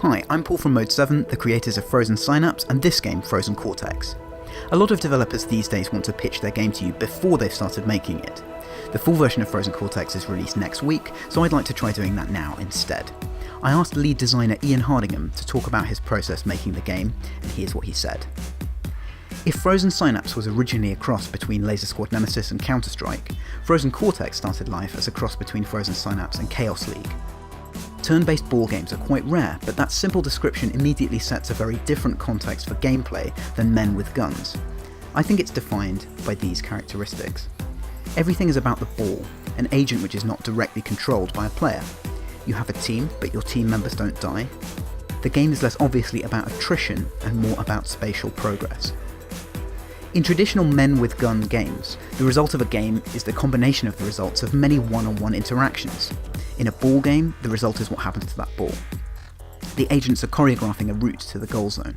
Hi, I'm Paul from Mode 7, the creators of Frozen Synapse and this game, Frozen Cortex. A lot of developers these days want to pitch their game to you before they've started making it. The full version of Frozen Cortex is released next week, so I'd like to try doing that now instead. I asked lead designer Ian Hardingham to talk about his process making the game, and here's what he said. If Frozen Synapse was originally a cross between Laser Squad Nemesis and Counter-Strike, Frozen Cortex started life as a cross between Frozen Synapse and Chaos League. Turn-based ball games are quite rare, but that simple description immediately sets a very different context for gameplay than men with guns. I think it's defined by these characteristics. Everything is about the ball, an agent which is not directly controlled by a player. You have a team, but your team members don't die. The game is less obviously about attrition and more about spatial progress. In traditional men with gun games, the result of a game is the combination of the results of many one-on-one interactions. In a ball game, the result is what happens to that ball. The agents are choreographing a route to the goal zone.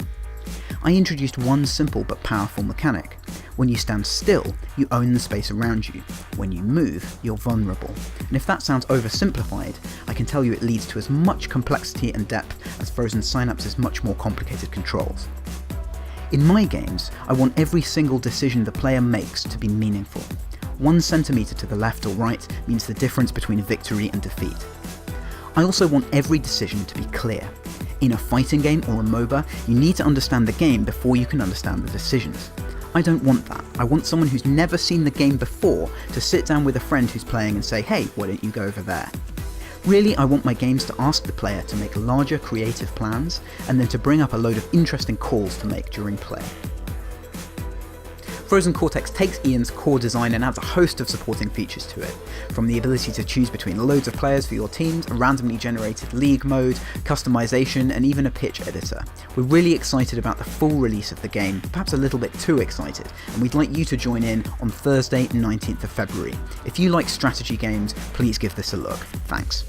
I introduced one simple but powerful mechanic. When you stand still, you own the space around you. When you move, you're vulnerable. And if that sounds oversimplified, I can tell you it leads to as much complexity and depth as Frozen Synapse's much more complicated controls. In my games, I want every single decision the player makes to be meaningful. 1 centimetre to the left or right means the difference between victory and defeat. I also want every decision to be clear. In a fighting game or a MOBA, you need to understand the game before you can understand the decisions. I don't want that. I want someone who's never seen the game before to sit down with a friend who's playing and say, hey, why don't you go over there? Really, I want my games to ask the player to make larger creative plans and then to bring up a load of interesting calls to make during play. Frozen Cortex takes Ian's core design and adds a host of supporting features to it, from the ability to choose between loads of players for your teams, a randomly generated league mode, customization, and even a pitch editor. We're really excited about the full release of the game, perhaps a little bit too excited, and we'd like you to join in on Thursday, 19th of February. If you like strategy games, please give this a look. Thanks.